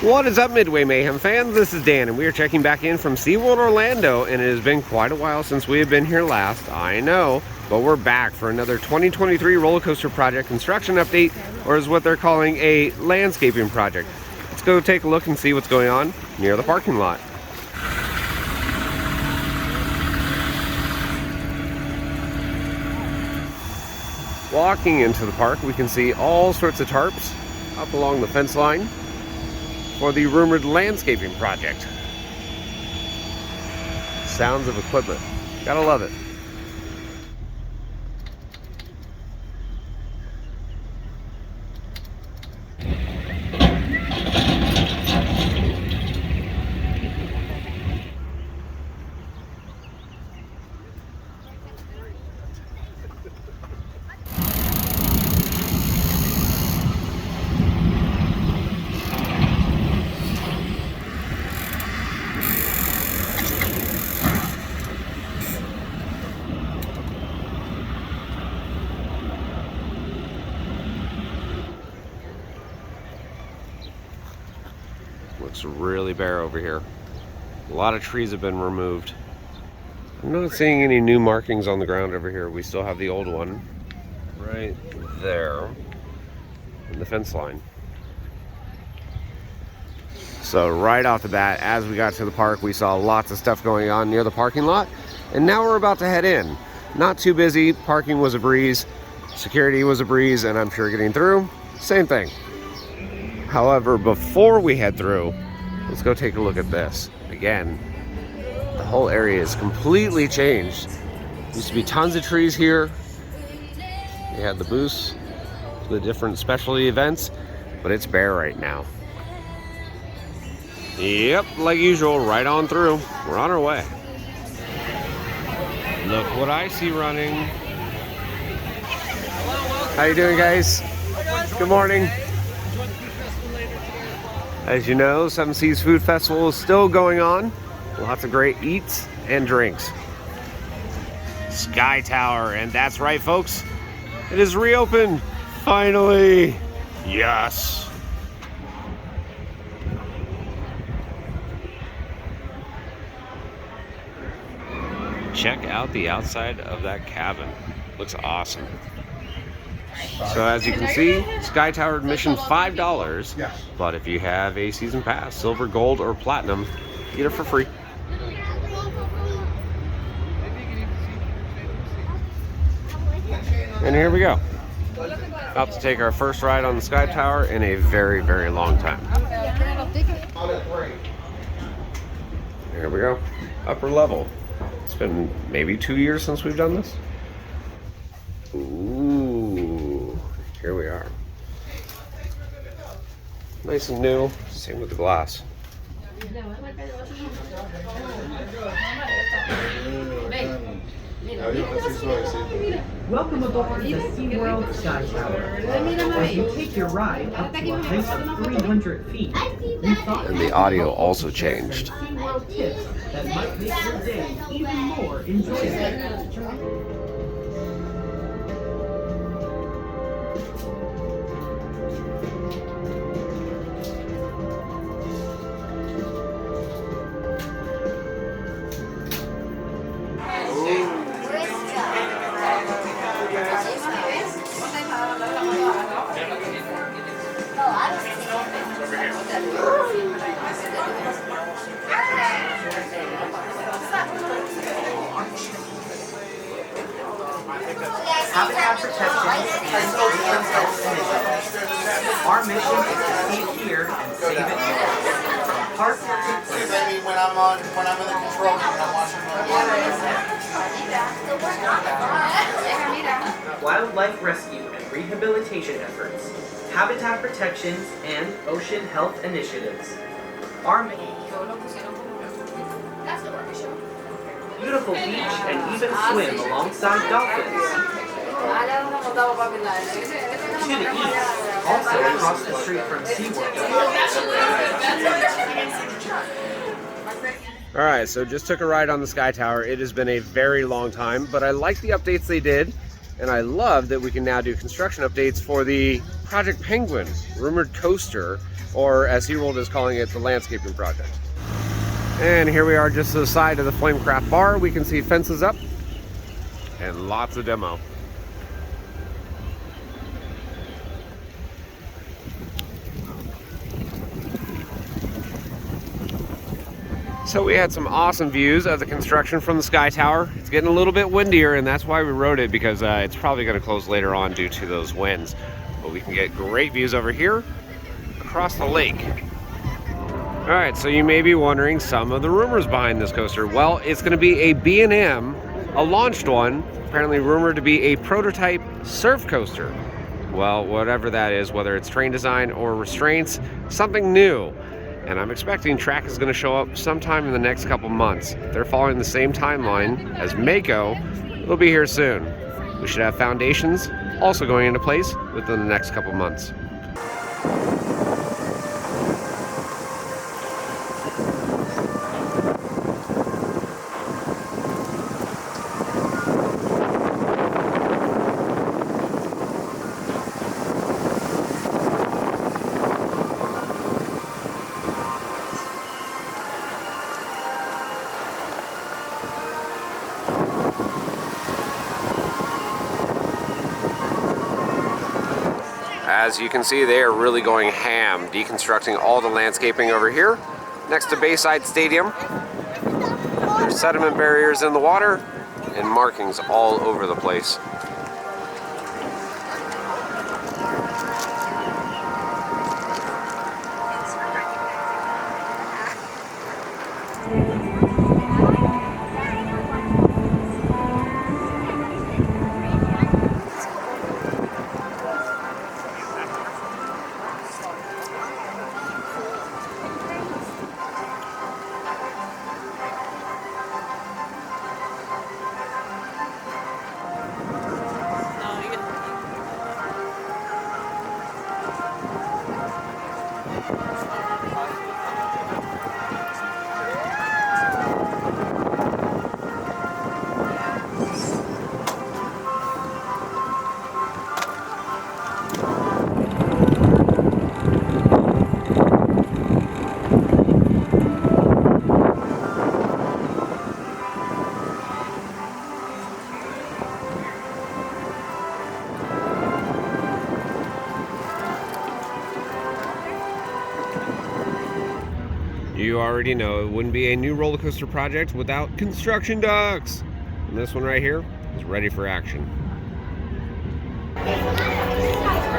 What is up, Midway Mayhem fans? This is Dan, and we are checking back in from SeaWorld Orlando, and it has been quite a while since we have been here last, I know, but we're back for another 2023 roller coaster project construction update, or is what they're calling a landscaping project. Let's go take a look and see what's going on near the parking lot. Walking into the park, we can see all sorts of tarps up along the fence line for the rumored landscaping project. Sounds of equipment. Gotta love it. Looks really bare over here. A lot of trees have been removed. I'm not seeing any new markings on the ground over here. We still have the old one right there in the fence line. So right off the bat, as we got to the park, we saw lots of stuff going on near the parking lot. And now we're about to head in. Not too busy. Parking was a breeze. Security was a breeze, and I'm sure getting through, same thing. However, before we head through, let's go take a look at this. Again, the whole area is completely changed. Used to be tons of trees here. They had the booths, the different specialty events, but it's bare right now. Yep, like usual, right on through. We're on our way. Look what I see running. How you doing, guys? Good morning. As you know, Seven Seas Food Festival is still going on. Lots of great eats and drinks. SkyTower, and that's right, folks. It is reopened, finally. Yes. Check out the outside of that cabin. Looks awesome. So as you can see, SkyTower admission $5, but if you have a season pass, silver, gold, or platinum, you get it for free. And here we go. About to take our first ride on the SkyTower in a very, very long time. Here we go. Upper level. It's been maybe 2 years since we've done this. Ooh, here we are. Nice and new. Same with the glass. Welcome aboard the SeaWorld SkyTower. As you take your ride up to a height of 300 feet, we thought And the audio also changed. SeaWorld tips that might make your day even more enjoyable. Habitat protection and ocean health initiatives. Our mission is to see it here and save it here. Park to place. When I'm in the control room, I'm watching. Wildlife rescue and rehabilitation efforts, habitat protections, and ocean health initiatives. Our mission. Beautiful beach and even swim alongside dolphins. To the east, also across the street from SeaWorld. Alright, so just took a ride on the SkyTower. It has been a very long time, but I like the updates they did, and I love that we can now do construction updates for the Project Penguin, rumored coaster, or as SeaWorld is calling it, the landscaping project. And here we are just to the side of the Flamecraft bar. We can see fences up and lots of demo. So we had some awesome views of the construction from the SkyTower. It's getting a little bit windier, and that's why we rode it, because it's probably going to close later on due to those winds. But we can get great views over here across the lake. All right, so you may be wondering some of the rumors behind this coaster. Well, it's going to be a B&M, a launched one, apparently rumored to be a prototype surf coaster. Well, whatever that is, whether it's train design or restraints, something new. And I'm expecting track is going to show up sometime in the next couple months. If they're following the same timeline as Mako, it'll be here soon. We should have foundations also going into place within the next couple months. As you can see, they are really going ham, deconstructing all the landscaping over here next to Bayside Stadium. There's sediment barriers in the water and markings all over the place. You already know it wouldn't be a new roller coaster project without construction docks. And this one right here is ready for action.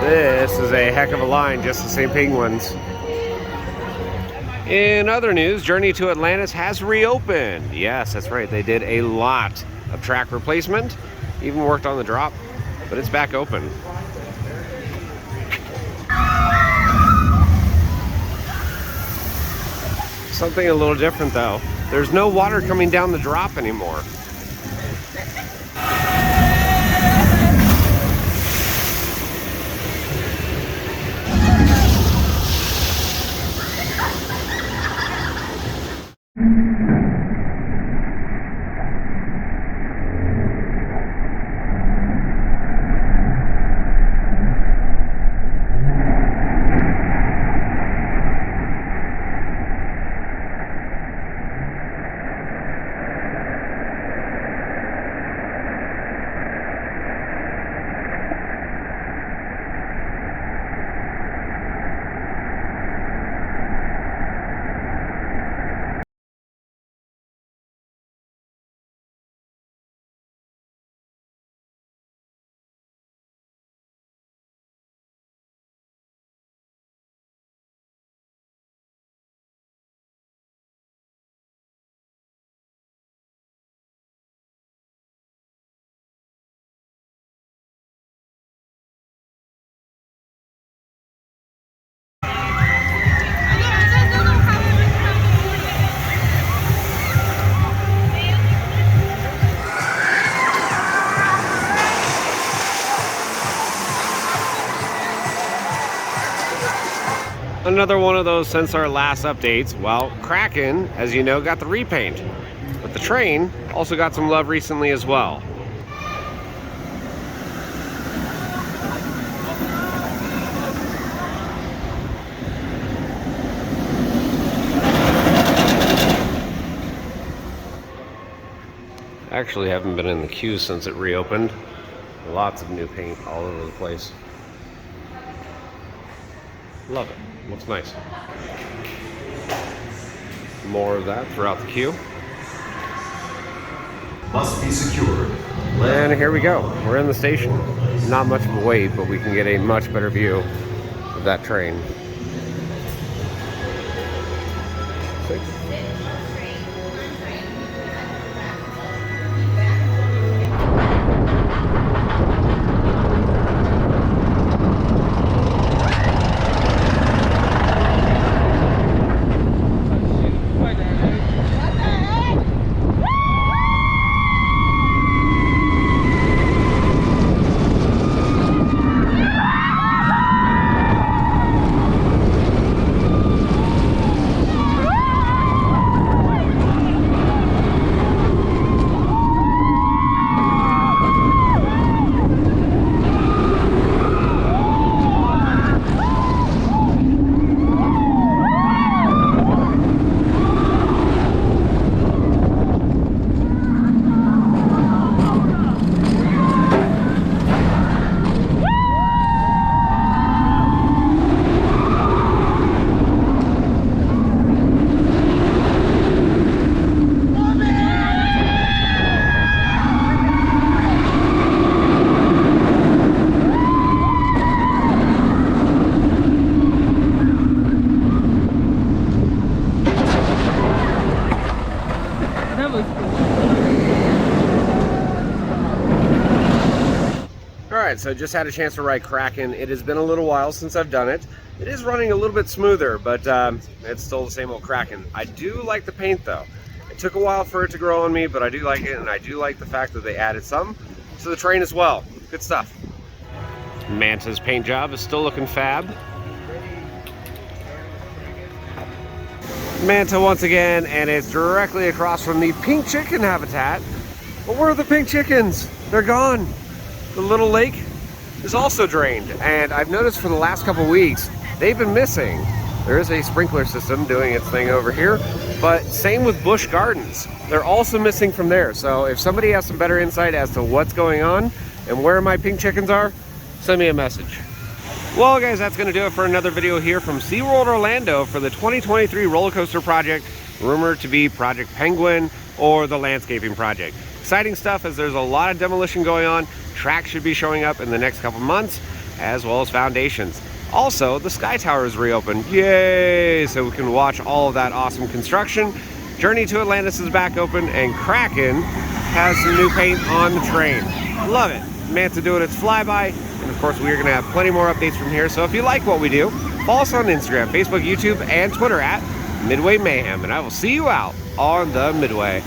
This is a heck of a line, just the same penguins. In other news, Journey to Atlantis has reopened. Yes, that's right. They did a lot of track replacement, even worked on the drop, but it's back open. Something a little different though. There's no water coming down the drop anymore. Another one of those since our last updates. Well, Kraken, as you know, got the repaint. But the train also got some love recently as well. Actually, haven't been in the queue since it reopened. Lots of new paint all over the place. Love it. Looks nice. More of that throughout the queue. Must be secured. And here we go. We're in the station. Not much of a wait, but we can get a much better view of that train. Alright, so just had a chance to ride Kraken. It has been a little while since I've done it. It is running a little bit smoother, but it's still the same old Kraken. I do like the paint though. It took a while for it to grow on me, but I do like it, and I do like the fact that they added some to the train as well. Good stuff. Manta's paint job is still looking fab. Manta once again, and it's directly across from the pink chicken habitat. But where are the pink chickens? They're gone. The little lake is also drained, and I've noticed for the last couple weeks they've been missing. There is a sprinkler system doing its thing over here, but same with Busch Gardens. They're also missing from there. So if somebody has some better insight as to what's going on and where my pink chickens are, send me a message. Well guys, that's going to do it for another video here from SeaWorld Orlando for the 2023 roller coaster project, rumored to be Project Penguin or the landscaping project. Exciting stuff, as there's a lot of demolition going on. Tracks should be showing up in the next couple months, as well as foundations. Also, the SkyTower is reopened. Yay! So we can watch all of that awesome construction. Journey to Atlantis is back open, and Kraken has some new paint on the train. Love it. Manta doing its flyby, and of course we are going to have plenty more updates from here. So if you like what we do, follow us on Instagram, Facebook, YouTube, and Twitter at Midway Mayhem, and I will see you out on the Midway.